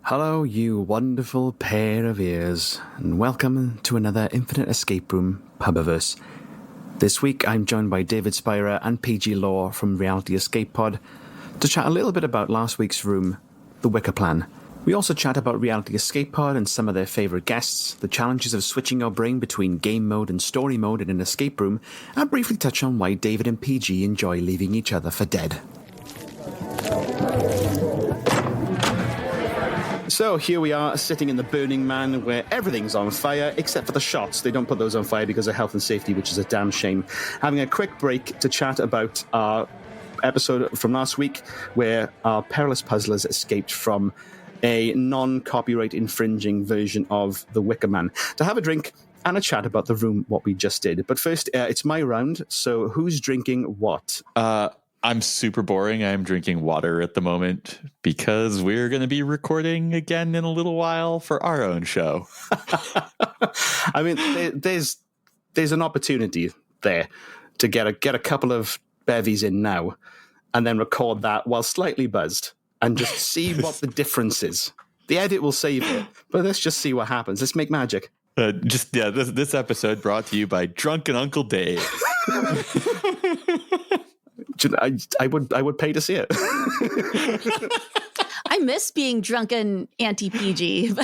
Hello, you wonderful pair of ears, and welcome to another Infinite Escape Room Pubiverse. This week, I'm joined by David Spira and Peih-Gee Law from Reality Escape Pod to chat a little bit about last week's room, the Wicker Plan. We also chat about Reality Escape Pod and some of their favourite guests, the challenges of switching your brain between game mode and story mode in an escape room, and briefly touch on why David and Peih-Gee enjoy leaving each other for dead. So here we are, sitting in the Burning Man, where everything's on fire, except for the shots. They don't put those on fire because of health and safety, which is a damn shame. Having a quick break to chat about our episode from last week, where our perilous puzzlers escaped from a non-copyright infringing version of The Wicker Man. To have a drink and a chat about the room, what we just did. But first, it's my round, so who's drinking what? I'm super boring. I'm drinking water at the moment because we're going to be recording again in a little while for our own show. I mean, there's an opportunity there to get a couple of bevies in now and then record that while slightly buzzed and just see what the difference is. The edit will save it, but let's just see what happens. Let's make magic. This episode brought to you by Drunken Uncle Dave. I would pay to see it. I miss being drunken Auntie Peih-Gee.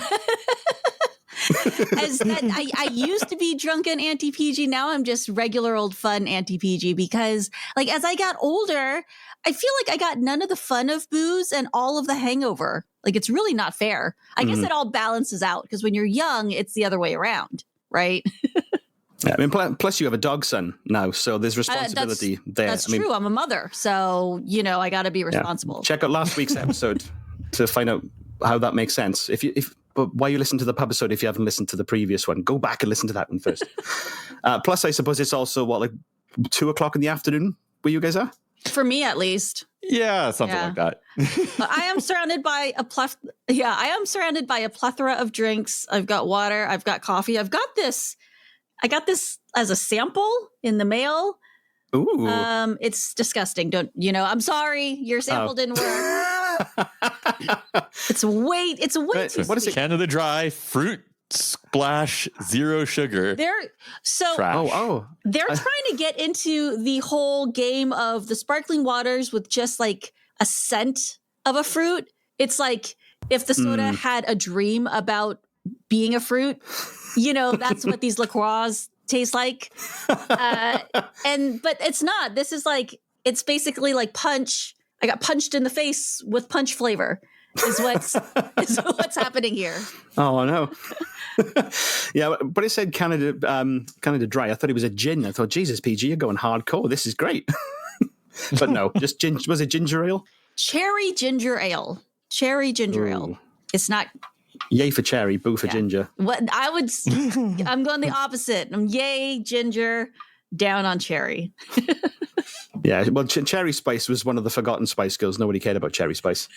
I used to be drunken Auntie Peih-Gee. Now I'm just regular old fun Auntie Peih-Gee because, like, as I got older, I feel like I got none of the fun of booze and all of the hangover. Like, it's really not fair. I guess it all balances out because when you're young, it's the other way around, right? Yeah, I mean, plus you have a dog son now, so there's responsibility there. That's true. I'm a mother, so I got to be responsible. Yeah. Check out last week's episode to find out how that makes sense. But why you listen to the pub episode if you haven't listened to the previous one? Go back and listen to that one first. Plus, I suppose it's also 2:00 in the afternoon where you guys are. For me, at least. Yeah, something like that. I am surrounded by a plethora of drinks. I've got water. I've got coffee. I got this as a sample in the mail. Ooh. It's disgusting. I'm sorry. Your sample didn't work. It's way too What is it? Canada Dry Fruit Splash Zero Sugar. They're trying to get into the whole game of the sparkling waters with just like a scent of a fruit. It's like if the soda had a dream about being a fruit. That's what these LaCroix taste like. But it's not. This is it's basically like punch. I got punched in the face with punch flavor is what's happening here. Oh, no. Yeah, but it said Canada Dry. I thought it was a gin. I thought, Jesus, Peih-Gee, you're going hardcore. This is great. But no, just ginger. Was it ginger ale? Cherry ginger ale. Cherry ginger ale. It's not... Yay for cherry, boo for ginger. I'm going the opposite. I'm yay ginger, down on cherry. Yeah, well, cherry spice was one of the forgotten Spice Girls. Nobody cared about cherry spice.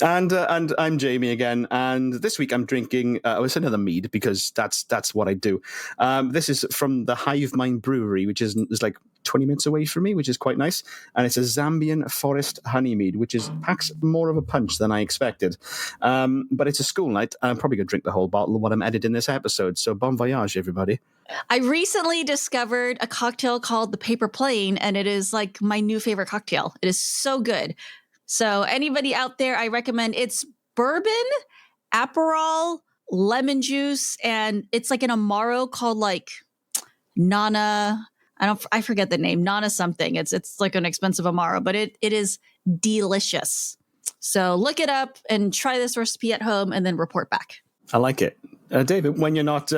And I'm Jamie again. And this week I'm drinking. It's another mead because that's what I do. This is from the Hive Mind Brewery, which is like 20 minutes away from me, which is quite nice. And it's a Zambian forest honey mead, which packs more of a punch than I expected. But it's a school night. I'm probably going to drink the whole bottle when I'm editing this episode. So bon voyage, everybody. I recently discovered a cocktail called the Paper Plane, and it is like my new favorite cocktail. It is so good. So anybody out there, I recommend. It's bourbon, Aperol, lemon juice, and it's like an Amaro called like Nana. I forget the name. Nana something. It's like an expensive Amaro, but it is delicious. So look it up and try this recipe at home, and then report back. I like it, David. When you're not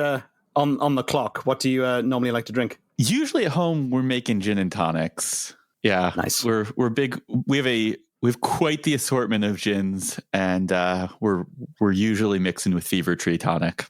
on the clock, what do you normally like to drink? Usually at home, we're making gin and tonics. Yeah, nice. We're big. We have quite the assortment of gins, and we're usually mixing with Fever Tree tonic.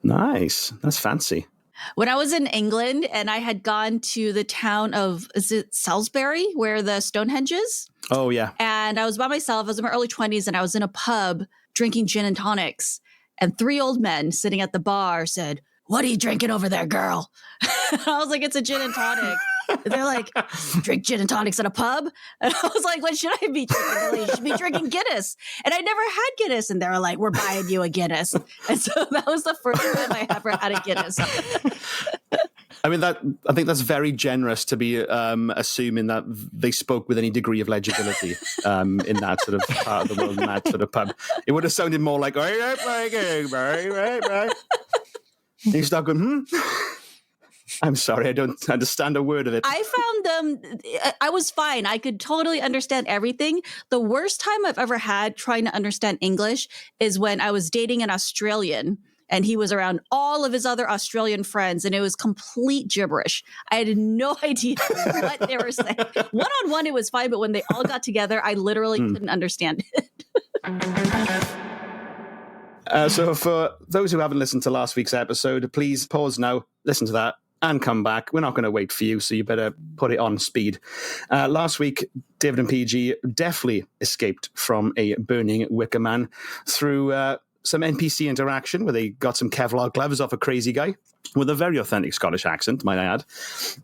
Nice, that's fancy. When I was in England and I had gone to the town of, is it Salisbury, where the Stonehenge is? Oh, yeah. And I was by myself. I was in my early 20s and I was in a pub drinking gin and tonics. And 3 old men sitting at the bar said, "What are you drinking over there, girl?" I was like, "It's a gin and tonic." And they're like, drink gin and tonics at a pub? And I was like, what should I be drinking? They're like, you should be drinking Guinness. And I never had Guinness. And they were like, we're buying you a Guinness. And so that was the first time I ever had a Guinness. I mean, I think that's very generous to be assuming that they spoke with any degree of legibility in that sort of part of the world, in that sort of pub. It would have sounded more like, you start going, I'm sorry, I don't understand a word of it. I found them, I was fine. I could totally understand everything. The worst time I've ever had trying to understand English is when I was dating an Australian and he was around all of his other Australian friends and it was complete gibberish. I had no idea what they were saying. One-on-one, it was fine, but when they all got together, I literally couldn't understand it. So for those who haven't listened to last week's episode, please pause now, listen to that, and come back. We're not going to wait for you, so you better put it on speed. Last week, David and Peih-Gee definitely escaped from a burning Wicker Man through some NPC interaction where they got some Kevlar gloves off a crazy guy with a very authentic Scottish accent, might I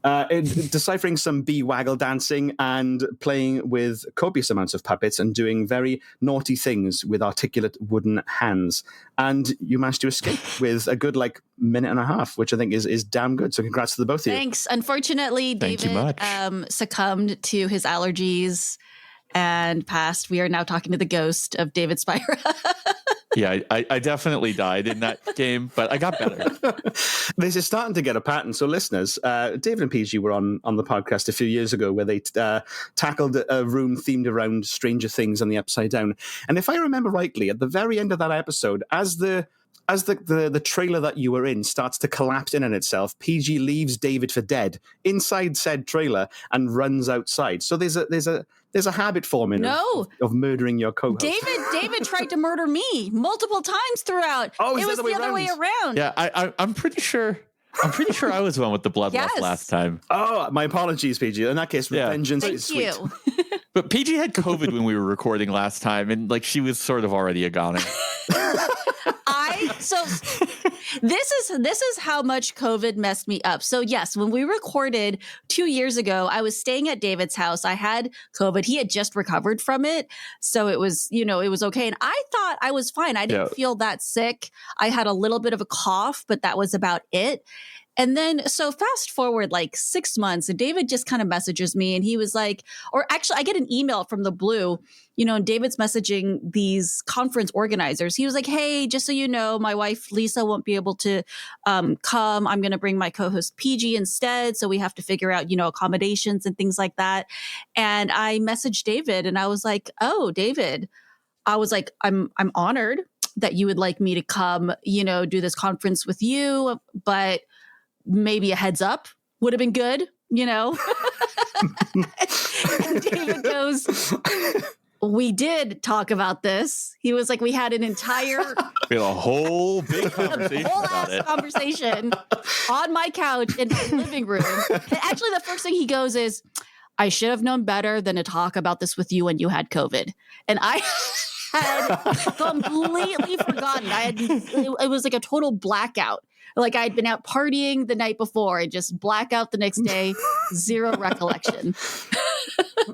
add, deciphering some bee waggle dancing and playing with copious amounts of puppets and doing very naughty things with articulate wooden hands. And you managed to escape with a good minute and a half, which I think is damn good. So congrats to the both of you. Thanks. Unfortunately, David succumbed to his allergies and passed. We are now talking to the ghost of David Spira. Yeah, I definitely died in that game, but I got better. This is starting to get a pattern. So listeners, David and Peih-Gee were on the podcast a few years ago where they tackled a room themed around Stranger Things and the Upside Down. And if I remember rightly, at the very end of that episode, as the trailer that you were in starts to collapse in on itself, Peih-Gee leaves David for dead inside said trailer and runs outside. So there's a habit forming of murdering your co-host. David tried to murder me multiple times throughout. Oh, it was the other way around. Yeah, I'm pretty sure I was the one with the bloodlust last time. Oh, my apologies, Peih-Gee. In that case, vengeance is sweet. Thank you. But Peih-Gee had COVID when we were recording last time, and she was sort of already a goner. This is how much COVID messed me up. So yes, when we recorded 2 years ago, I was staying at David's house. I had COVID. He had just recovered from it. So it was, it was okay. And I thought I was fine. I didn't feel that sick. I had a little bit of a cough, but that was about it. And then, so fast forward 6 months, and David just kind of messages me, and he was like, or actually, I get an email from the blue, and David's messaging these conference organizers. He was like, hey, just so you know, my wife, Lisa, won't be able to come. I'm going to bring my co-host Peih-Gee instead. So we have to figure out, accommodations and things like that. And I messaged David, and I was like, oh, David, I was like, I'm honored that you would like me to come, do this conference with you, but maybe a heads up would have been good, And David goes, we did talk about this. He was like, we had a whole big conversation conversation on my couch in my living room. And actually, the first thing he goes is, I should have known better than to talk about this with you when you had COVID. And I had completely forgotten. It was like a total blackout. I'd been out partying the night before and just black out the next day, zero recollection.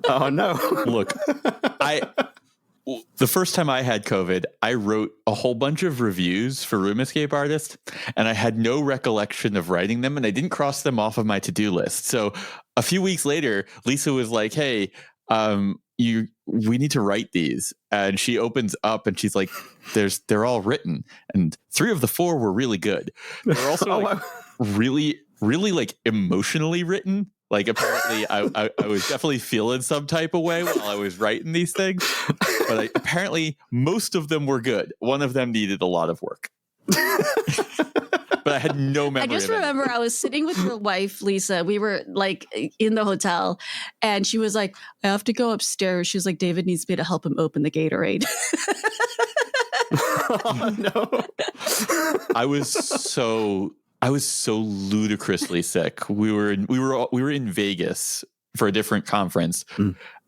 Oh, no. Look, the first time I had COVID, I wrote a whole bunch of reviews for Room Escape Artist, and I had no recollection of writing them, and I didn't cross them off of my to-do list. So a few weeks later, Lisa was like, hey, we need to write these. And she opens up and she's like, they're all written. And 3 of the 4 were really good. They're also really, really emotionally written. Apparently I was definitely feeling some type of way while I was writing these things. But apparently most of them were good. One of them needed a lot of work. But I had no memory. I just remember I was sitting with your wife, Lisa. We were in the hotel, and she was like, I have to go upstairs. She was like, David needs me to help him open the Gatorade. Oh, no. I was so ludicrously sick. We were in Vegas for a different conference.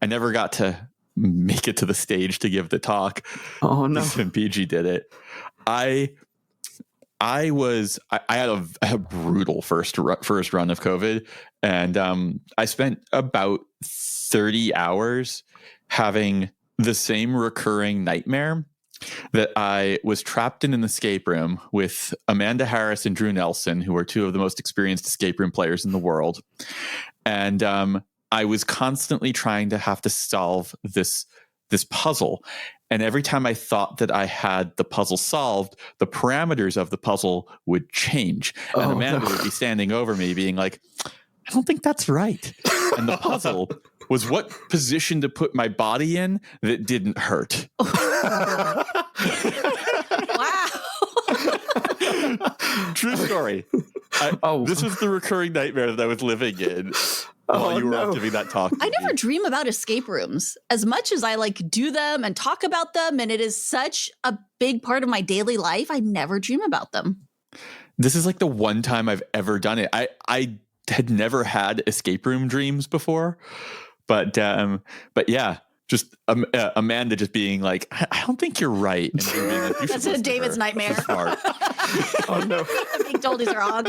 I never got to make it to the stage to give the talk. Oh, no. And Peih-Gee did it. I had a brutal first run of COVID, and I spent about 30 hours having the same recurring nightmare that I was trapped in an escape room with Amanda Harris and Drew Nelson, who are two of the most experienced escape room players in the world. And I was constantly trying to have to solve this puzzle. And every time I thought that I had the puzzle solved, the parameters of the puzzle would change. And Amanda would be standing over me being like, I don't think that's right. And the puzzle was what position to put my body in that didn't hurt. Wow. True story. This was the recurring nightmare that I was living in while you were off doing that talk. I never dream about escape rooms as much as I like do them and talk about them. And it is such a big part of my daily life. I never dream about them. This is like the one time I've ever done it. I had never had escape room dreams before, but yeah, just Amanda just being like, I don't think you're right. And being like, that's a David's nightmare. Oh no, being told he's wrong.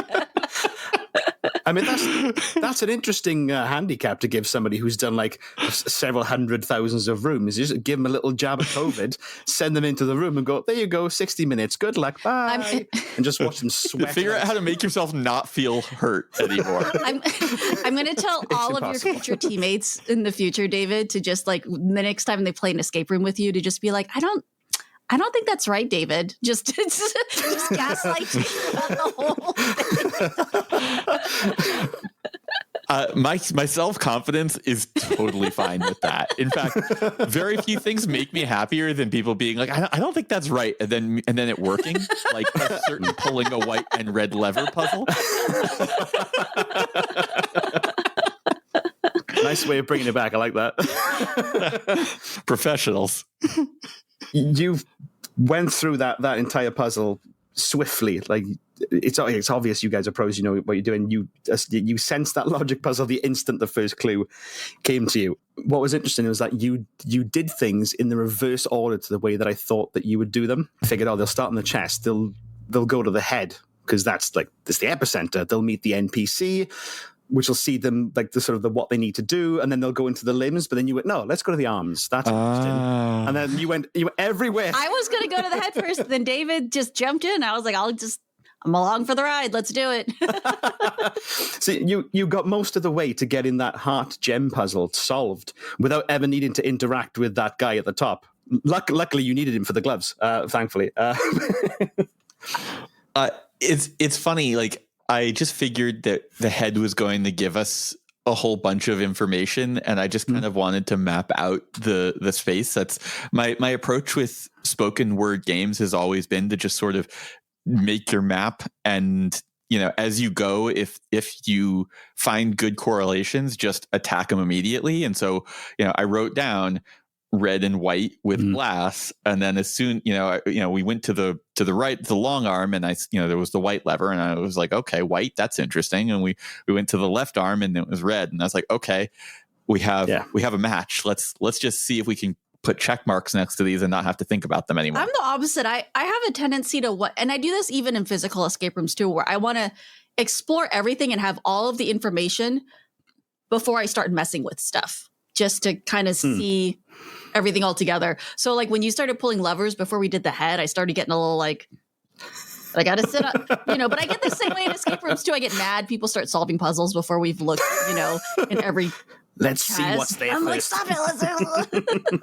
I mean, that's an interesting handicap to give somebody who's done like several hundred thousands of rooms. You just give them a little jab of COVID, send them into the room and go, there you go, 60 minutes, good luck, bye. And just watch them sweat. Figure out how to make yourself not feel hurt anymore. I'm going to tell all of your future teammates in the future, David, to just like the next time they play an escape room with you, to just be like, I don't think that's right, David. Just gaslight you about the whole thing. My self-confidence is totally fine with that. In fact, very few things make me happier than people being like, I don't think that's right. And then it working, like a certain pulling a white and red lever puzzle. Nice way of bringing it back. I like that. Professionals. You went through that entire puzzle swiftly. Like it's obvious you guys are pros. You know what you're doing. You sensed that logic puzzle the instant the first clue came to you. What was interesting was that you did things in the reverse order to the way that I thought that you would do them. I figured, they'll start in the chest. They'll go to the head because that's the epicenter. They'll meet the NPC, which will see them like the sort of what they need to do, and then they'll go into the limbs. But then you went, no, let's go to the arms. That's interesting. And then you went everywhere. I was going to go to the head first, then David just jumped in. I was like, I'm along for the ride. Let's do it. So you got most of the way to getting that heart gem puzzle solved without ever needing to interact with that guy at the top. Luckily, you needed him for the gloves. Thankfully, it's funny. Like, I just figured that the head was going to give us a whole bunch of information, and I just kind of wanted to map out the space. That's my approach with spoken word games has always been to just sort of make your map, and as you go, if you find good correlations, just attack them immediately. And so I wrote down red and white with glass, and then as soon we went to the right, the long arm, and there was the white lever, and I was like, okay, white, that's interesting. And we went to the left arm, and it was red, and I was like, okay, we have a match. Let's just see if we can put check marks next to these and not have to think about them anymore. I'm the opposite. I have a tendency to and I do this even in physical escape rooms too, where I want to explore everything and have all of the information before I start messing with stuff, just to kind of see everything all together. So like when you started pulling levers before we did the head, I started getting a little like, I got to sit up, but I get the same way in escape rooms too. I get mad. People start solving puzzles before we've looked, in every Let's see what's there I'm first. like, stop it.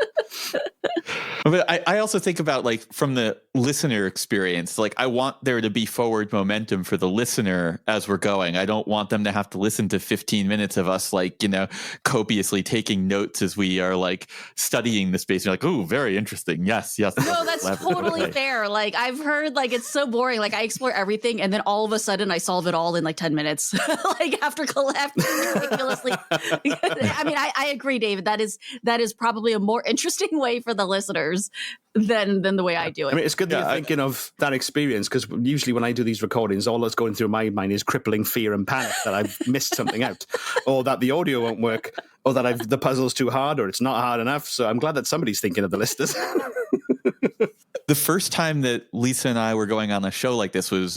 But I also think about like from the listener experience, like I want there to be forward momentum for the listener as we're going. I don't want them to have to listen to 15 minutes of us like, copiously taking notes as we are like studying the space. You're like, ooh, very interesting. Yes. No, that's totally fair. Like I've heard like it's so boring. Like I explore everything and then all of a sudden I solve it all in like 10 minutes. Like after ridiculously. I mean, I agree, David. That is probably a more interesting way for the listeners than the way I do it. I mean, it's good that you're thinking of that experience, because usually when I do these recordings, all that's going through my mind is crippling fear and panic that I've missed something out, or that the audio won't work, or that the puzzle's too hard, or it's not hard enough. So I'm glad that somebody's thinking of the listeners. the first time that Lisa and I were going on a show like this was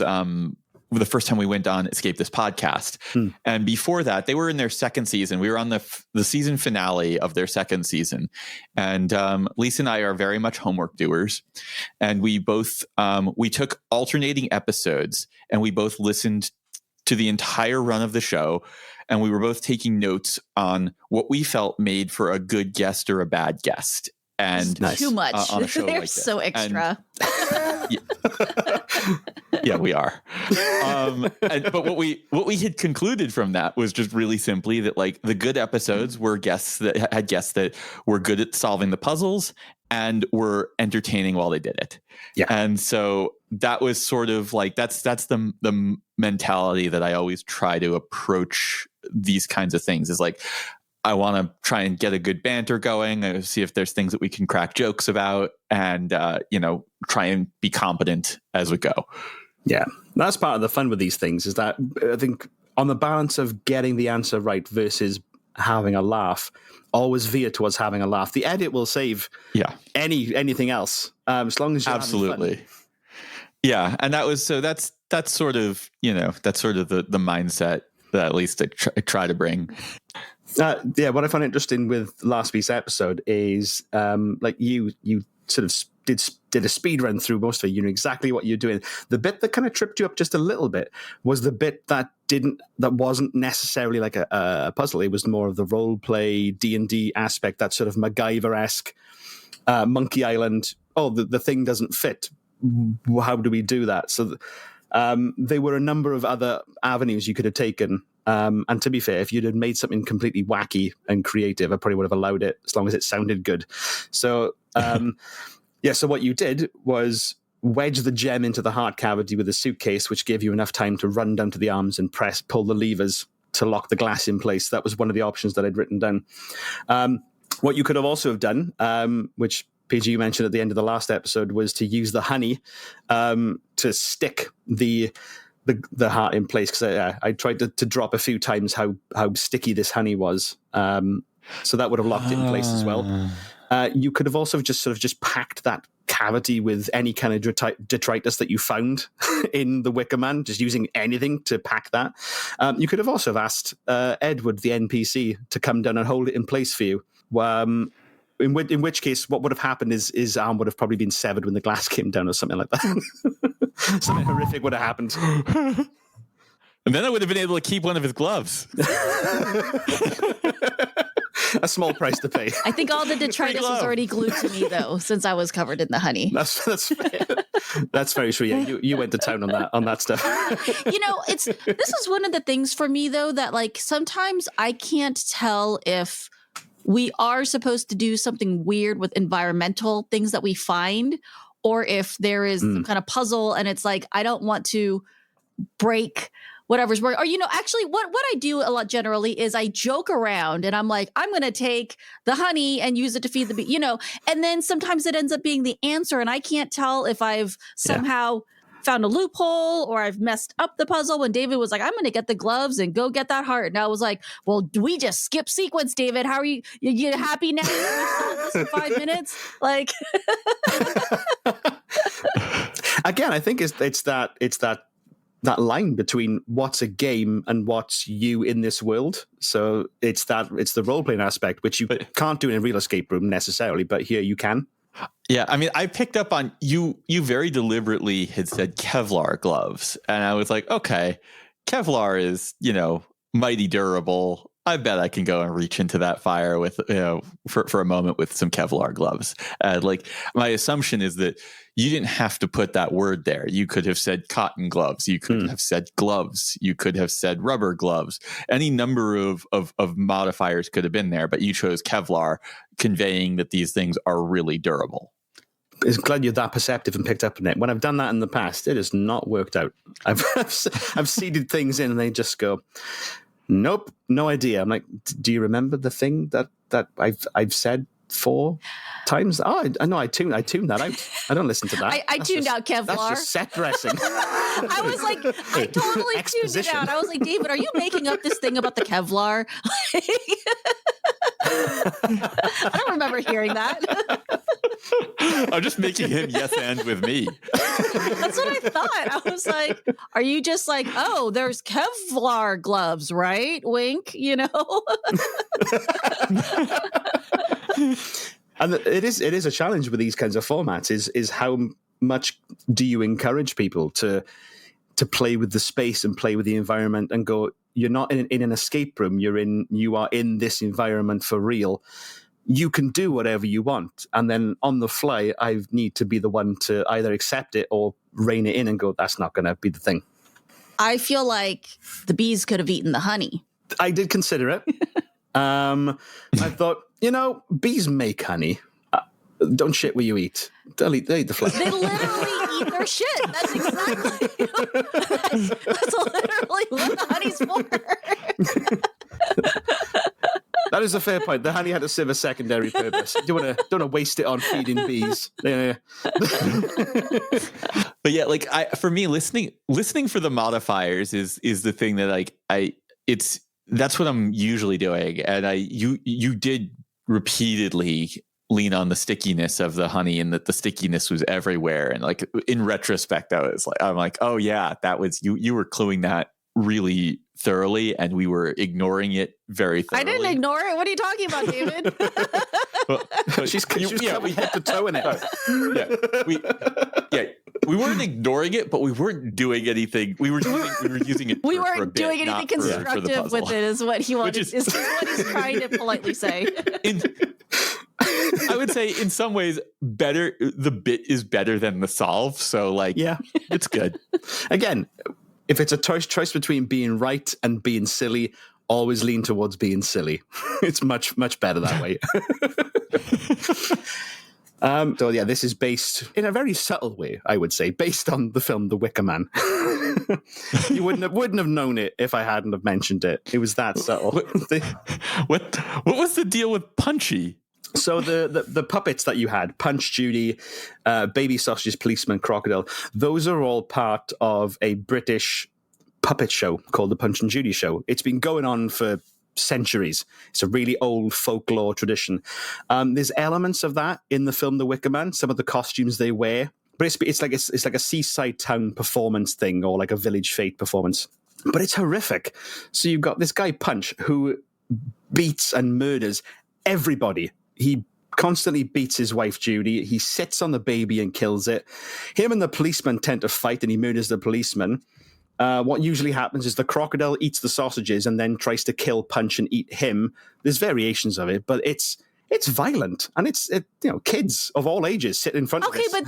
the first time we went on Escape This Podcast. And before that, they were in their second season. We were on the season finale of their second season. And Lisa and I are very much homework doers. And we both, we took alternating episodes and we both listened to the entire run of the show. And we were both taking notes on what we felt made for a good guest or a bad guest. And too much. On a show They're like this. so extra. Yeah, we are. But what we had concluded from that was just really simply that like the good episodes were guests that were good at solving the puzzles and were entertaining while they did it. Yeah. And so that was sort of like that's the mentality that I always try to approach these kinds of things is like I want to try and get a good banter going, see if there's things that we can crack jokes about and, try and be competent as we go. Yeah, that's part of the fun with these things is that I think on the balance of getting the answer right versus having a laugh, always veer towards having a laugh. The edit will save anything else as long as you're absolutely having fun. Yeah, and that's sort of the mindset that at least I try to bring. What I find interesting with last week's episode is like you sort of did a speed run through most of it. You knew exactly what you're doing. The bit that kind of tripped you up just a little bit was the bit that wasn't necessarily like a puzzle. It was more of the role play D&D aspect, that sort of MacGyver-esque Monkey Island. Oh, the thing doesn't fit. How do we do that? So there were a number of other avenues you could have taken. And to be fair, if you'd have made something completely wacky and creative, I probably would have allowed it as long as it sounded good. So, so what you did was wedge the gem into the heart cavity with a suitcase, which gave you enough time to run down to the arms and pull the levers to lock the glass in place. That was one of the options that I'd written down. What you could have also have done, which Peih-Gee mentioned at the end of the last episode, was to use the honey to stick the heart in place, because I tried to drop a few times how sticky this honey was, so that would have locked it in place as well. You could have also just packed that cavity with any kind of detritus that you found in the Wicker Man, just using anything to pack that. You could have also have asked Edward, the NPC, to come down and hold it in place for you. In which case, what would have happened is his arm would have probably been severed when the glass came down or something like that. Something horrific would have happened. And then I would have been able to keep one of his gloves. A small price to pay. I think all the detritus was already glued to me, though, since I was covered in the honey. That's fair. That's very true. Yeah, you went to town on that stuff. This is one of the things for me, though, that like sometimes I can't tell if we are supposed to do something weird with environmental things that we find, or if there is some kind of puzzle and it's like, I don't want to break whatever's working. Or, actually what I do a lot generally is I joke around and I'm like, I'm going to take the honey and use it to feed the bee, and then sometimes it ends up being the answer. And I can't tell if I've somehow found a loophole or I've messed up the puzzle. When David was like, I'm going to get the gloves and go get that heart. And I was like, well, do we just skip sequence, David? How are you? You happy now? We solved this in 5 minutes? Like, again, I think it's that line between what's a game and what's you in this world. So it's the role-playing aspect, which you can't do in a real escape room necessarily, but here you can. Yeah, I mean, I picked up on you very deliberately had said Kevlar gloves. And I was like, okay, Kevlar is, mighty durable. I bet I can go and reach into that fire with, for a moment with some Kevlar gloves. Like my assumption is that you didn't have to put that word there. You could have said cotton gloves. You could have said gloves. You could have said rubber gloves. Any number of modifiers could have been there, but you chose Kevlar, conveying that these things are really durable. I'm glad you're that perceptive and picked up on it. When I've done that in the past, it has not worked out. I've seeded things in and they just go, nope, no idea. I'm like, do you remember the thing that I've said 4 times? Oh, I know. I tuned that out. I don't listen to that. I tuned out Kevlar. That's just set dressing. I was like, I totally tuned it out. I was like, David, are you making up this thing about the Kevlar? I don't remember hearing that. I'm just making him yes and with me. That's what I thought. I was like, are you just like, oh, there's Kevlar gloves, right? Wink, you know? And it is a challenge with these kinds of formats is how much do you encourage people to play with the space and play with the environment and go, you're not in an escape room, you are in this environment for real. You can do whatever you want. And then on the fly, I need to be the one to either accept it or rein it in and go, that's not going to be the thing. I feel like the bees could have eaten the honey. I did consider it. I thought, bees make honey. Don't shit where you eat. They eat the flies. They literally eat their shit. That's exactly. That's literally what the honey's for. That is a fair point. The honey had to serve a secondary purpose. You don't want to waste it on feeding bees. Yeah. But yeah, like for me, listening for the modifiers is the thing that that's what I'm usually doing. And you did repeatedly lean on the stickiness of the honey, and that the stickiness was everywhere. And like in retrospect, I'm like, oh yeah, that was you were cluing that really thoroughly, and we were ignoring it very thoroughly. I didn't ignore it. What are you talking about, David? She's we hit the toe in it. We weren't ignoring it, but we weren't doing anything. We were using it. We for weren't a bit, doing anything constructive with it. Is what he wanted. Is what he's trying to politely say. I would say in some ways better. The bit is better than the solve. So it's good. Again, if it's a choice between being right and being silly, always lean towards being silly. It's much, much better that way. So yeah, this is based in a very subtle way, I would say, based on the film The Wicker Man. You wouldn't have known it if I hadn't have mentioned it. It was that subtle. What was the deal with Punchy? So the puppets that you had, Punch, Judy, Baby Sausages, Policeman, Crocodile, those are all part of a British puppet show called the Punch and Judy Show. It's been going on for centuries. It's a really old folklore tradition. There's elements of that in the film The Wicker Man, some of the costumes they wear, but it's like a seaside town performance thing, or like a village fete performance. But it's horrific. So you've got this guy Punch who beats and murders everybody. He constantly beats his wife, Judy. He sits on the baby and kills it. Him and the policeman tend to fight, and he murders the policeman. What usually happens is the crocodile eats the sausages and then tries to kill Punch and eat him. There's variations of it, but it's violent, and it's kids of all ages sit in front of us. Okay, but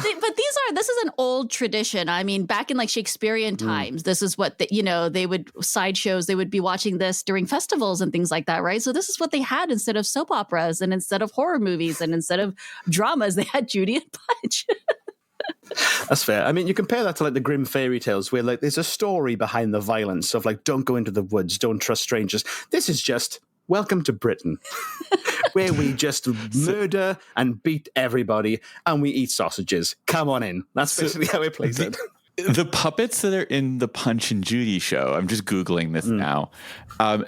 this is an old tradition. I mean, back in like Shakespearean times, this is what they would sideshows. They would be watching this during festivals and things like that, right? So this is what they had instead of soap operas and instead of horror movies and instead of dramas. They had Judy and Punch. That's fair. I mean, you compare that to like the grim fairy tales where like there's a story behind the violence of like, don't go into the woods, don't trust strangers. This is just welcome to Britain, where we just murder and beat everybody and we eat sausages. Come on in. That's basically how it plays it. The puppets that are in the Punch and Judy show, I'm just Googling this now.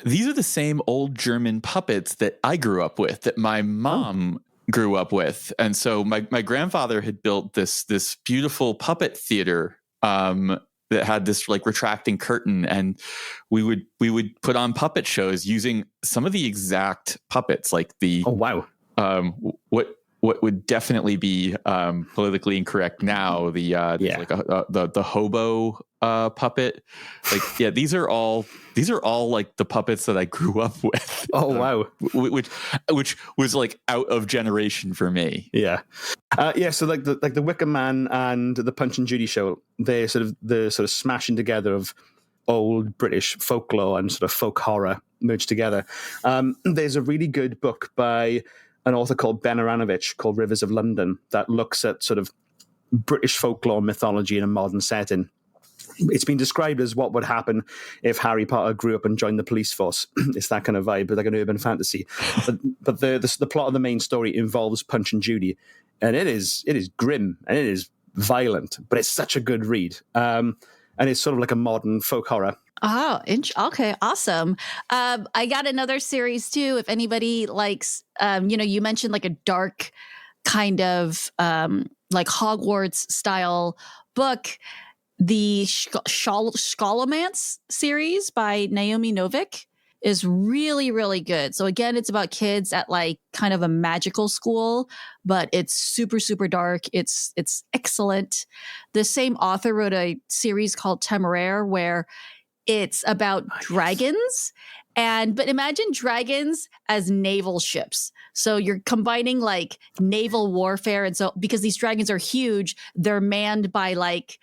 These are the same old German puppets that I grew up with, that my mom grew up with. And so my grandfather had built this beautiful puppet theater that had this like retracting curtain, and we would put on puppet shows using some of the exact puppets, like the what would definitely be politically incorrect now, the hobo puppet. Like, yeah, these are all like the puppets that I grew up with. Oh wow, which was like out of generation for me. Yeah. So like the Wicker Man and the Punch and Judy show, they're sort of smashing together of old British folklore and sort of folk horror merged together. There's a really good book by an author called Ben Aranovich called Rivers of London that looks at sort of British folklore mythology in a modern setting. It's been described as what would happen if Harry Potter grew up and joined the police force. It's that kind of vibe, but like an urban fantasy. But the plot of the main story involves Punch and Judy, and it is grim and it is violent, but it's such a good read. And it's sort of like a modern folk horror. Oh, okay, awesome. I got another series too. If anybody likes, you mentioned like a dark kind of like Hogwarts style book. The Scholomance series by Naomi Novik is really, really good. So again, it's about kids at like kind of a magical school, but it's super, super dark. It's excellent. The same author wrote a series called Temeraire, where it's about dragons. But imagine dragons as naval ships. So you're combining like naval warfare. And so because these dragons are huge, they're manned by like,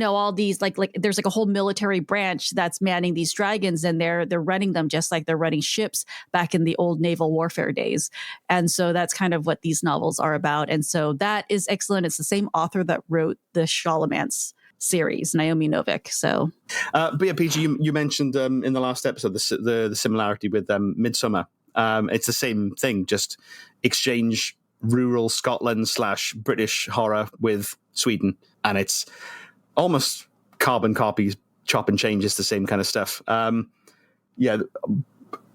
all these like there's like a whole military branch that's manning these dragons, and they're running them just like they're running ships back in the old naval warfare days. And so that's kind of what these novels are about. And so that is excellent. It's the same author that wrote the Scholomance series, Naomi Novik. So, but yeah, Peih-Gee, you mentioned in the last episode the similarity with Midsummer. It's the same thing, just exchange rural Scotland / British horror with Sweden, and it's almost carbon copies, chop and change. Is the same kind of stuff. Yeah,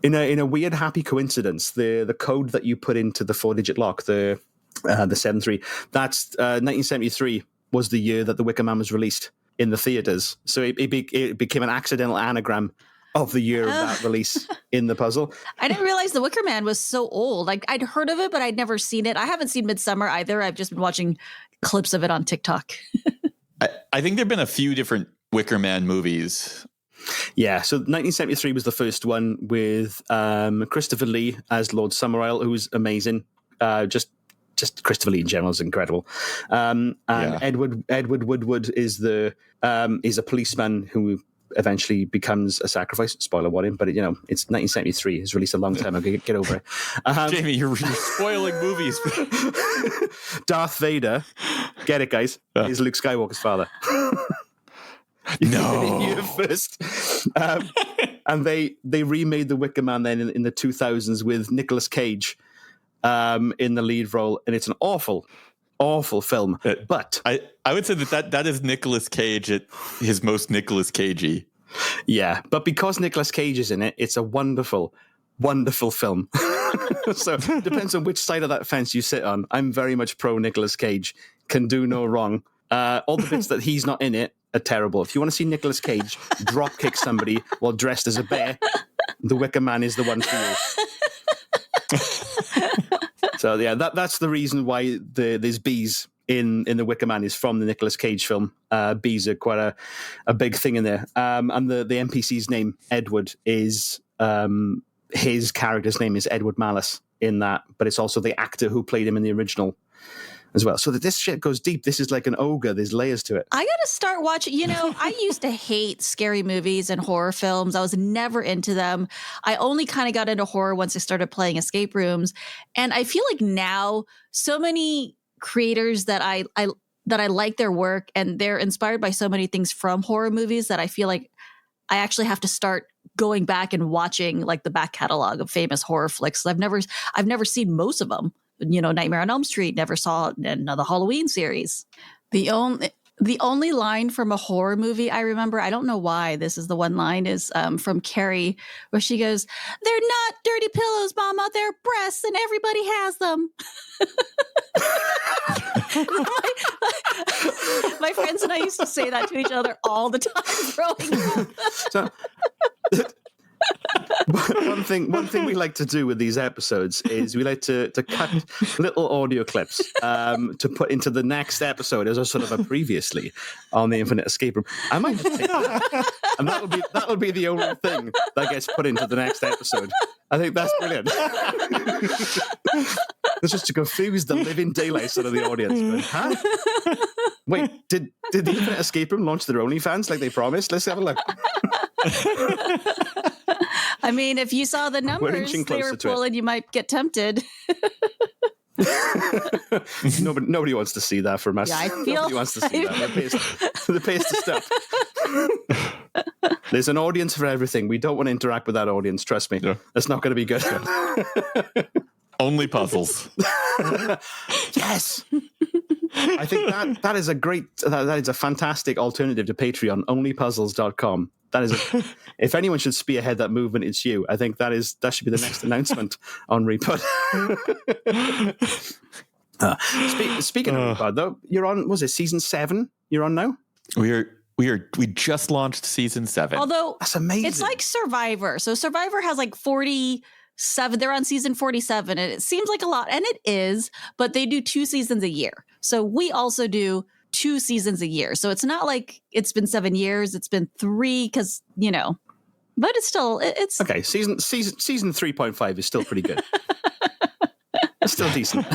in a weird happy coincidence, the code that you put into the 4-digit lock, the 7-3, that's 1973 was the year that The Wicker Man was released in the theaters. So it became an accidental anagram of the year of that release in the puzzle. I didn't realize The Wicker Man was so old. Like I'd heard of it, but I'd never seen it. I haven't seen Midsummer either. I've just been watching clips of it on TikTok. I think there've been a few different Wicker Man movies. Yeah, so 1973 was the first one with Christopher Lee as Lord Summerisle, who's amazing. Just Christopher Lee in general is incredible. Edward Woodward is a policeman who eventually becomes a sacrifice. Spoiler warning, but it's 1973. It's released a long time ago. Get over it. Jamie, you're spoiling movies. Darth Vader, get it, guys, is Luke Skywalker's father. No. You first. And they remade The Wicker Man then in the 2000s with Nicolas Cage in the lead role, and it's an awful film. But I would say that is Nicolas Cage at his most Nicolas Cagey. Yeah, but because Nicolas Cage is in it, it's a wonderful, wonderful film. So it depends on which side of that fence you sit on. I'm very much pro Nicolas Cage. Can do no wrong. All the bits that he's not in it are terrible. If you want to see Nicolas Cage drop kick somebody while dressed as a bear, The Wicker Man is the one for you. So yeah, that's the reason why there's bees in The Wicker Man is from the Nicolas Cage film. Bees are quite a big thing in there. And the NPC's name, Edward, is his character's name is Edward Malice in that, but it's also the actor who played him in the original as well. So that this shit goes deep. This is like an ogre. There's layers to it. I got to start watching. I used to hate scary movies and horror films. I was never into them. I only kind of got into horror once I started playing escape rooms. And I feel like now so many creators that I like their work, and they're inspired by so many things from horror movies, that I feel like I actually have to start going back and watching like the back catalog of famous horror flicks. I've never seen most of them. Nightmare on Elm Street, never saw the Halloween series. The only line from a horror movie I remember, I don't know why this is the one line, is from Carrie, where she goes, "They're not dirty pillows, Mama, they're breasts, and everybody has them." My friends and I used to say that to each other all the time growing up. So, one thing we like to do with these episodes is we like to cut little audio clips to put into the next episode as a sort of a previously on the Infinite Escape Room. I might just take that, and that'll be the only thing that gets put into the next episode. I think that's brilliant. It's just to confuse the living daylights out of the audience. But, huh? Wait, did the Infinite Escape Room launch their OnlyFans like they promised? Let's have a look. I mean, if you saw the numbers they were pulling, you might get tempted. Nobody wants to see that from us. Yeah, Nobody wants to see that. The pace to stop. There's an audience for everything. We don't want to interact with that audience. Trust me. No. That's not going to be good. Only puzzles. Yes. I think that is a great, that is a fantastic alternative to Patreon, onlypuzzles.com. That is, if anyone should spearhead that movement, it's you. I think that should be the next announcement on REPOD. Speaking of REPOD, though, you're on, was it season 7? You're on now? We just launched season 7. Although that's amazing. It's like Survivor. So Survivor has like 47. They're on season 47, and it seems like a lot, and it is, but they do 2 seasons a year. So we also do 2 seasons a year. So it's not like it's been 7 years. It's been 3 because, but it's still, it's okay. Season 3.5 is still pretty good. It's still decent.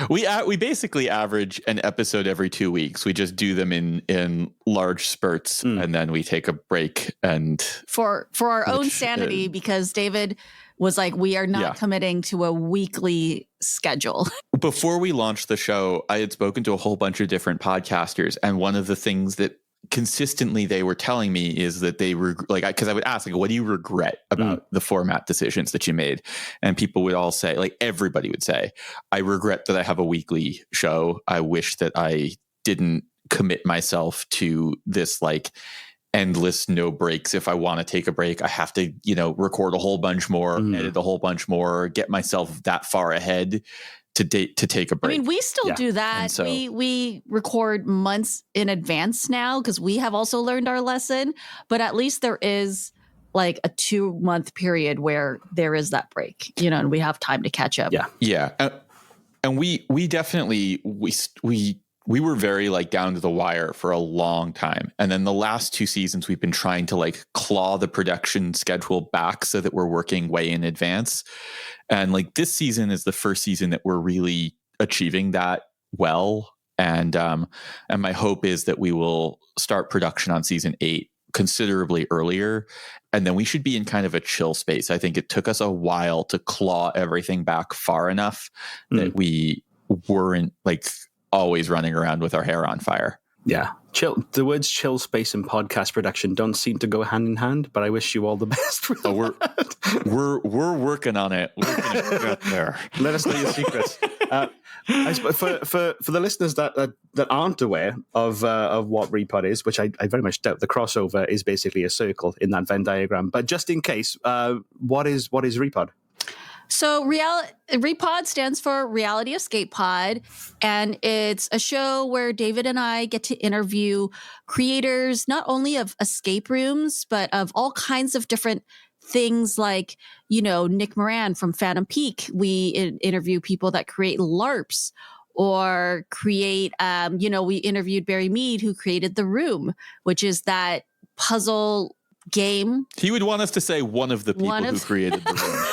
We basically average an episode every 2 weeks. We just do them in large spurts, and then we take a break. And for our own sanity, because David was like, we are not committing to a weekly schedule. Before we launched the show, I had spoken to a whole bunch of different podcasters, and one of the things that consistently they were telling me is that they were like, because I would ask, like, what do you regret about the format decisions that you made? And people would all say, like, everybody would say, I regret that I have a weekly show. I wish that I didn't commit myself to this like endless no breaks. If I want to take a break, I have to, record a whole bunch more, edit a whole bunch more, get myself that far ahead to take a break. I mean, we still do that. So, we record months in advance now because we have also learned our lesson, but at least there is like a 2-month period where there is that break, and we have time to catch up. Yeah. And we definitely, we were very like down to the wire for a long time. And then the last 2 seasons, we've been trying to like claw the production schedule back so that we're working way in advance. And like this season is the first season that we're really achieving that well. And my hope is that we will start production on season 8 considerably earlier. And then we should be in kind of a chill space. I think it took us a while to claw everything back far enough that we weren't like always running around with our hair on fire. Yeah. Chill. The words chill space and podcast production don't seem to go hand in hand, but I wish you all the best for that. We're working on it. We're gonna get there. Let us know your secrets. For the listeners that aren't aware of what REPOD is, which I very much doubt, the crossover is basically a circle in that Venn diagram. But just in case, what is REPOD? So REPOD stands for Reality Escape Pod, and it's a show where David and I get to interview creators not only of escape rooms, but of all kinds of different things like, Nick Moran from Phantom Peak. We interview people that create LARPs or create, we interviewed Barry Mead, who created The Room, which is that puzzle game. He would want us to say one of the people who created The Room.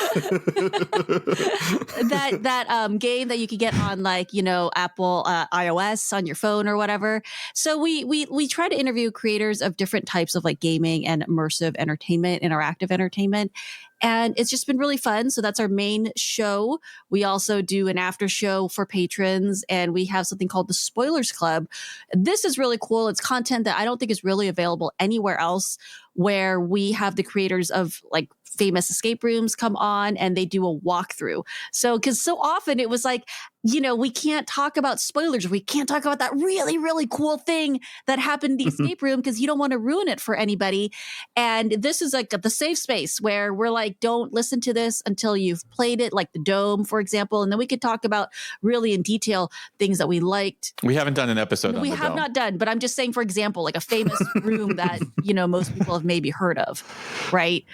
that game that you could get on Apple iOS on your phone or whatever. So we try to interview creators of different types of like gaming and immersive entertainment, interactive entertainment. And it's just been really fun. So that's our main show. We also do an after show for patrons, and we have something called the Spoilers Club. This is really cool. It's content that I don't think is really available anywhere else, where we have the creators of like famous escape rooms come on and they do a walkthrough. So, because so often it was like, we can't talk about spoilers. We can't talk about that really, really cool thing that happened in the escape room because you don't want to ruin it for anybody. And this is like the safe space where we're like, don't listen to this until you've played it, like the Dome, for example. And then we could talk about really in detail things that we liked. We haven't done an episode on the Dome. We have not done, but I'm just saying, for example, like a famous room that, most people have maybe heard of, right?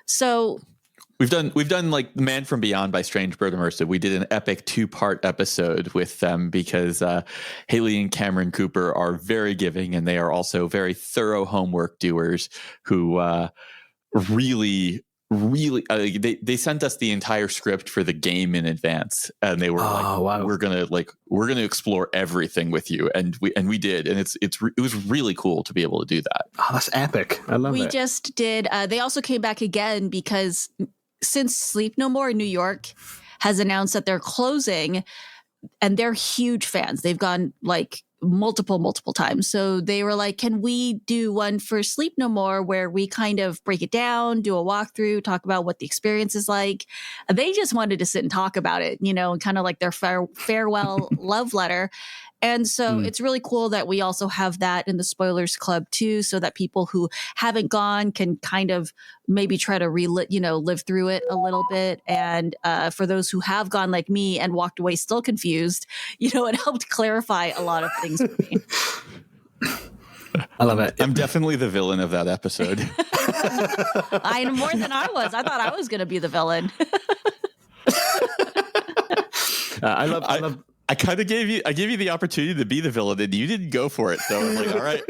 So we've done like Man from Beyond by Strange Bird Immersive. We did an epic 2-part episode with them because Haley and Cameron Cooper are very giving, and they are also very thorough homework doers who really they sent us the entire script for the game in advance, and they were wow. we're gonna explore everything with you, and we did, and it was really cool to be able to do that. Oh, that's epic. I love it. We just did they also came back again because since Sleep No More in New York has announced that they're closing, and they're huge fans. They've gone like multiple times. So they were like, can we do one for Sleep No More where we kind of break it down, do a walkthrough, talk about what the experience is like? They just wanted to sit and talk about it, and kind of like their farewell love letter. And so it's really cool that we also have that in the Spoilers Club too, so that people who haven't gone can kind of maybe try to live through it a little bit. And for those who have gone like me and walked away still confused, it helped clarify a lot of things for me. I love it. I'm definitely the villain of that episode. I know more than I was. I thought I was going to be the villain. I love. I kind of gave you the opportunity to be the villain, and you didn't go for it. So I was like, all right,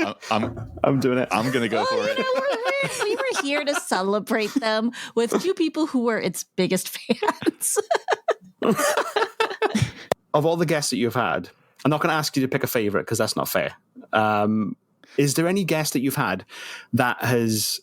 I'm doing it. I'm going to go for it. We were here to celebrate them with two people who were its biggest fans. Of all the guests that you've had, I'm not going to ask you to pick a favorite because that's not fair. Is there any guest that you've had that has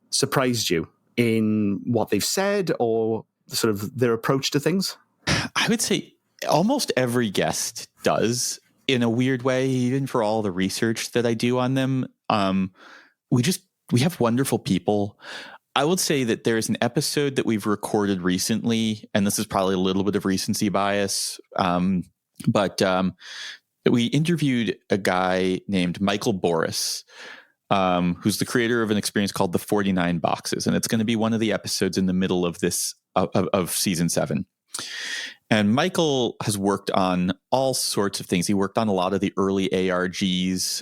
surprised you in what they've said or sort of their approach to things? I would say almost every guest does in a weird way, even for all the research that I do on them. We have wonderful people. I would say that there's an episode that we've recorded recently, and this is probably a little bit of recency bias, but we interviewed a guy named Michael Boris, who's the creator of an experience called the 49 Boxes, and it's going to be one of the episodes in the middle of this of season 7. And Michael has worked on all sorts of things. He worked on a lot of the early ARGs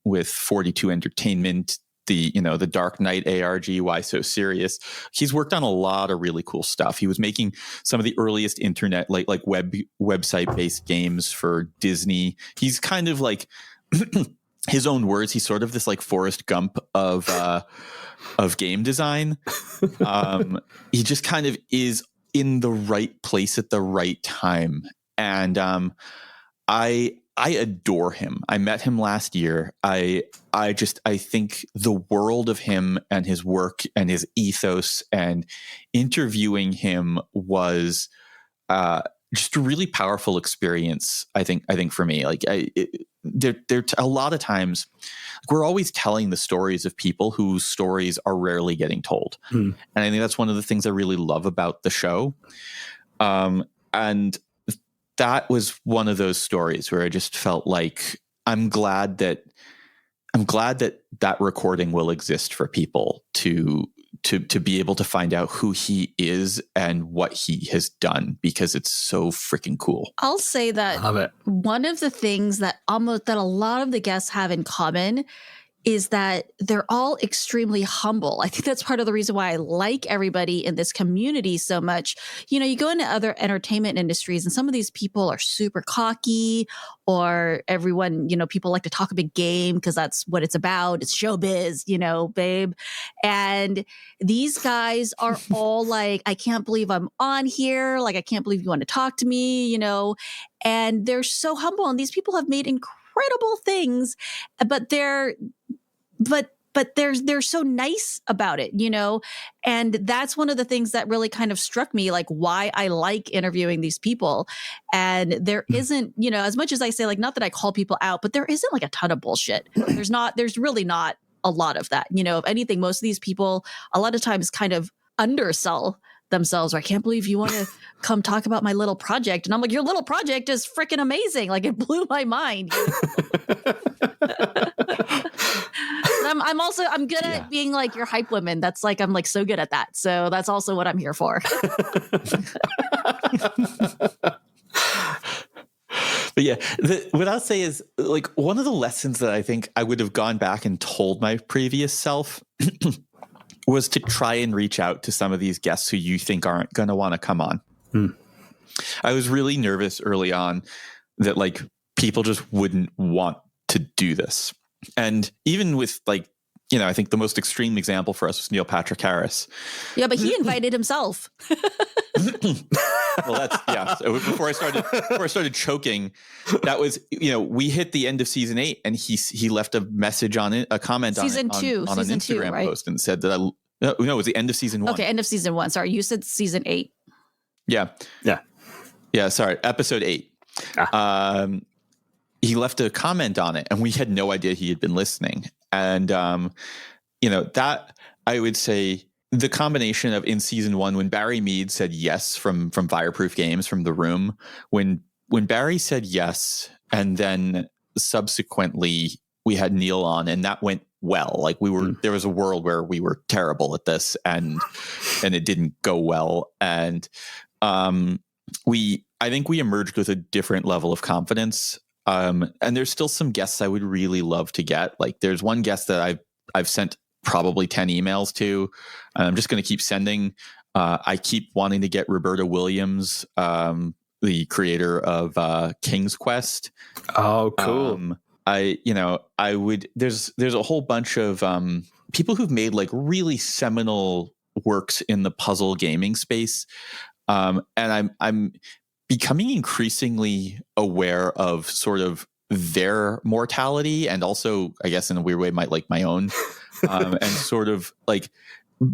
with 42 Entertainment, the Dark Knight ARG, Why So Serious. He's worked on a lot of really cool stuff. He was making some of the earliest internet, like website-based games for Disney. He's kind of like, his own words, he's sort of this like Forrest Gump of game design. He just kind of is in the right place at the right time. And I adore him. I met him last year. I think the world of him and his work and his ethos, and interviewing him was just a really powerful experience. I think for me, like there a lot of times we're always telling the stories of people whose stories are rarely getting told. And I think that's one of the things I really love about the show. And that was one of those stories where I just felt like I'm glad that recording will exist for people to be able to find out who he is and what he has done, because it's so freaking cool. I'll say that one of the things that a lot of the guests have in common is that they're all extremely humble. I think that's part of the reason why I like everybody in this community so much. You go into other entertainment industries and some of these people are super cocky, or everyone, people like to talk a big game because that's what it's about. It's showbiz, babe. And these guys are all like, I can't believe I'm on here. Like, I can't believe you want to talk to me, and they're so humble. And these people have made incredible things, but they're so nice about it, and that's one of the things that really kind of struck me, like why I like interviewing these people. And there isn't, as much as I say, like, not that I call people out, but there isn't like a ton of bullshit. There's really not a lot of that. If anything, most of these people a lot of times kind of undersell themselves, or I can't believe you want to come talk about my little project. And I'm like, your little project is freaking amazing. Like, it blew my mind. I'm good at being like your hype woman. That's like, I'm like so good at that. So that's also what I'm here for. But yeah, what I'll say is, like, one of the lessons that I think I would have gone back and told my previous self was to try and reach out to some of these guests who you think aren't going to want to come on. I was really nervous early on that like people just wouldn't want to do this. And even with like, I think the most extreme example for us was Neil Patrick Harris. Yeah, but he invited himself. Well, So before I started choking, that was, we hit the end of season 8, and he left a message on it, a comment on an Instagram post, and said that no, it was the end of season 1. Okay, end of season 1. Sorry, you said season 8. Yeah. Sorry, episode 8. he left a comment on it, and we had no idea he had been listening. And that, I would say, the combination of in season 1 when Barry Mead said yes from Fireproof Games, from The Room, when Barry said yes, and then subsequently we had Neil on, and that went well. Like there was a world where we were terrible at this, and it didn't go well. And I think we emerged with a different level of confidence. And there's still some guests I would really love to get. Like there's one guest that I've sent probably 10 emails to, and I'm just going to keep sending. I keep wanting to get Roberta Williams, the creator of King's Quest. Oh, cool. I would, there's a whole bunch of people who've made like really seminal works in the puzzle gaming space. And I'm becoming increasingly aware of sort of their mortality, and also, I guess in a weird way, my own. And sort of like,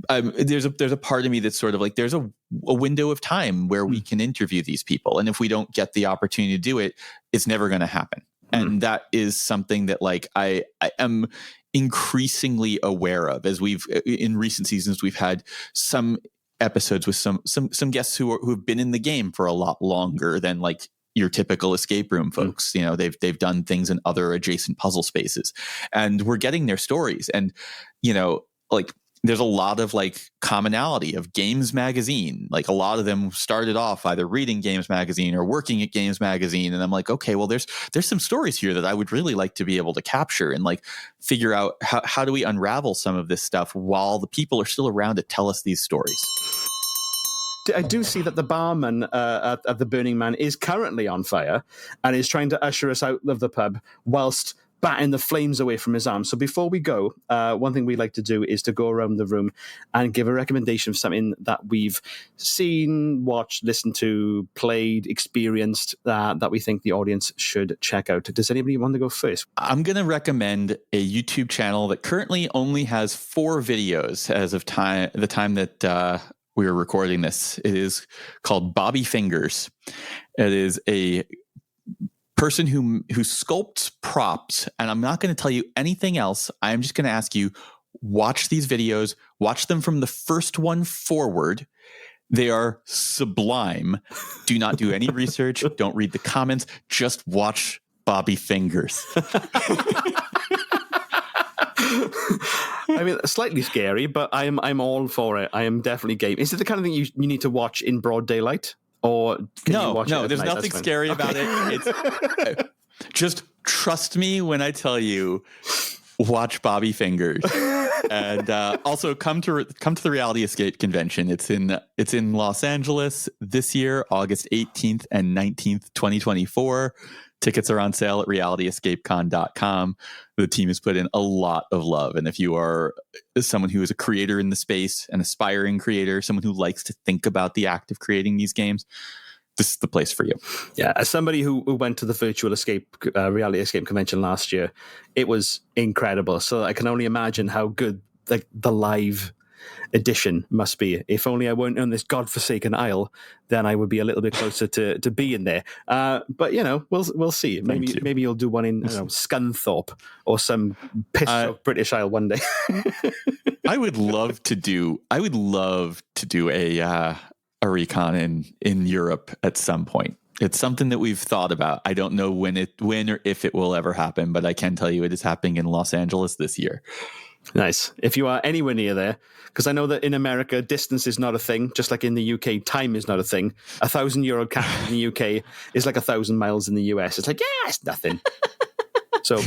there's a part of me that's sort of like, there's a window of time where we can interview these people, and if we don't get the opportunity to do it, it's never going to happen. And that is something that like I am increasingly aware of, as in recent seasons we've had some episodes with some guests who've been in the game for a lot longer than like your typical escape room folks. They've done things in other adjacent puzzle spaces, and we're getting their stories. And like there's a lot of like commonality of Games Magazine. Like a lot of them started off either reading Games Magazine or working at Games Magazine. And I'm like, okay, well, there's some stories here that I would really like to be able to capture and like figure out how do we unravel some of this stuff while the people are still around to tell us these stories. I do see that the barman at the Burning Man is currently on fire and is trying to usher us out of the pub whilst batting the flames away from his arm. So before we go, one thing we like to do is to go around the room and give a recommendation of something that we've seen, watched, listened to, played, experienced, that we think the audience should check out. Does anybody want to go first? I'm going to recommend a YouTube channel that currently only has 4 videos as of the time that we are recording this. It is called Bobby Fingers. It is a person who sculpts props, and I'm not going to tell you anything else. I'm just going to ask you, watch these videos, watch them from the first one forward. They are sublime. Do not do any research. Don't read the comments. Just watch Bobby Fingers. I mean, slightly scary, but I'm all for it. I am definitely game. Is it the kind of thing you need to watch in broad daylight? Or no, there's nothing scary about it. It's just trust me when I tell you, watch Bobby Fingers, and also come to the Reality Escape convention. It's in Los Angeles this year, August 18th and 19th, 2024. Tickets are on sale at realityescapecon.com. The team has put in a lot of love. And if you are someone who is a creator in the space, an aspiring creator, someone who likes to think about the act of creating these games, this is the place for you. Yeah, as somebody who went to the virtual Reality Escape convention last year, it was incredible. So I can only imagine how good the live edition must be. If only I weren't on this godforsaken isle, then I would be a little bit closer to being there. But we'll see. Maybe you'll do one in Scunthorpe or some pissed off British Isle one day. I would love to do a recon in Europe at some point. It's something that we've thought about. I don't know when or if it will ever happen, but I can tell you it is happening in Los Angeles this year. Nice. If you are anywhere near there, because I know that in America, distance is not a thing, just like in the UK, time is not a thing. €1,000 cash in the UK is like 1,000 miles in the US. It's like, yeah, it's nothing. So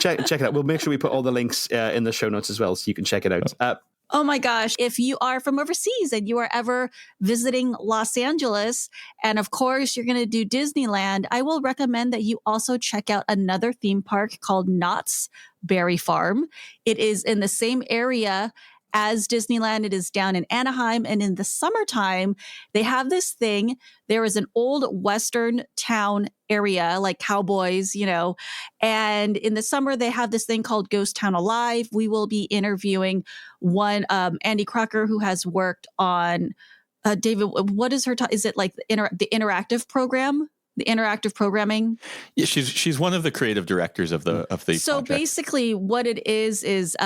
check it out. We'll make sure we put all the links in the show notes as well, so you can check it out. Oh my gosh. If you are from overseas and you are ever visiting Los Angeles, and of course you're going to do Disneyland, I will recommend that you also check out another theme park called Knott's Berry Farm. It is in the same area as Disneyland. It is down in Anaheim. And in the summertime, they have this thing. There is an old Western town area, like cowboys, and in the summer, they have this thing called Ghost Town Alive. We will be interviewing one, Andy Crocker, who has worked on, David, what is her, is it like the interactive program? the interactive programming. Yeah, she's one of the creative directors of the So project. basically what it is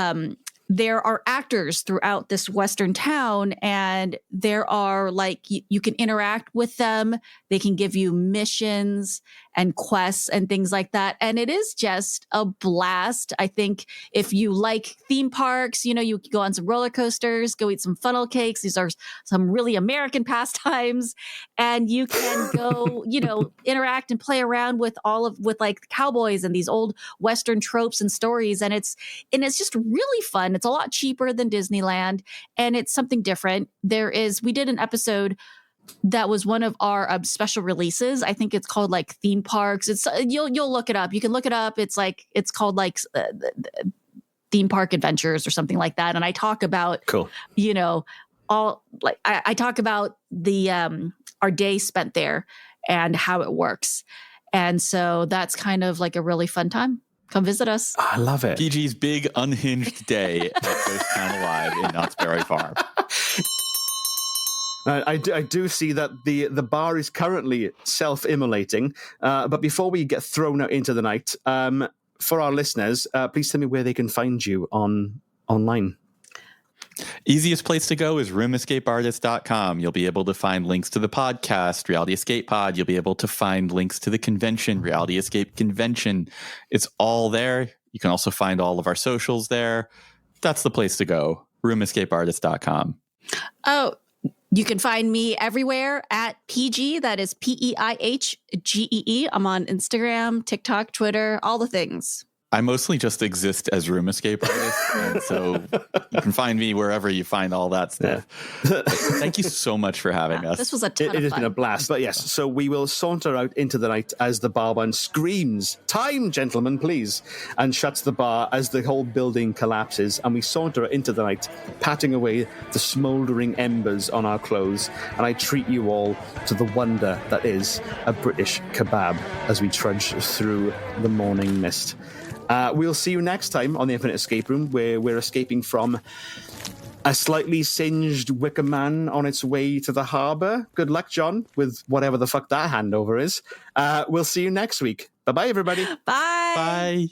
there are actors throughout this Western town, and there are like, you can interact with them. They can give you missions and quests and things like that. And it is just a blast. I think if you like theme parks, you can go on some roller coasters, go eat some funnel cakes. These are some really American pastimes. And you can go, interact and play around with with like cowboys and these old Western tropes and stories. And it's just really fun. It's a lot cheaper than Disneyland, and it's something different. We did an episode that was one of our special releases. I think it's called like theme parks. It's you'll look it up. You can look it up. It's called like theme park adventures or something like that. And I talk about cool. I talk about the our day spent there and how it works. And so that's kind of like a really fun time. Come visit us. I love it. Peih-Gee's big unhinged day at Ghost Town Alive in Knott's Berry Farm. I do see that the bar is currently self-immolating. But before we get thrown out into the night, for our listeners, please tell me where they can find you online. Easiest place to go is roomescapeartist.com. You'll be able to find links to the podcast, Reality Escape Pod. You'll be able to find links to the convention, Reality Escape Convention. It's all there. You can also find all of our socials there. That's the place to go, roomescapeartist.com. Oh, you can find me everywhere at Peih-Gee. That is Peihgee. I'm on Instagram, TikTok, Twitter, all the things. I mostly just exist as Room Escape Artist, and so you can find me wherever you find all that stuff. Yeah. Thank you so much for having us. This was a ton of fun. It has been a blast. But yes, so we will saunter out into the night as the barman screams, "Time, gentlemen, please," and shuts the bar as the whole building collapses, and we saunter into the night, patting away the smouldering embers on our clothes, and I treat you all to the wonder that is a British kebab as we trudge through the morning mist. We'll see you next time on the Infinite Escape Room, where we're escaping from a slightly singed Wicker Man on its way to the harbour. Good luck, John, with whatever the fuck that handover is. We'll see you next week. Bye-bye, everybody. Bye. Bye.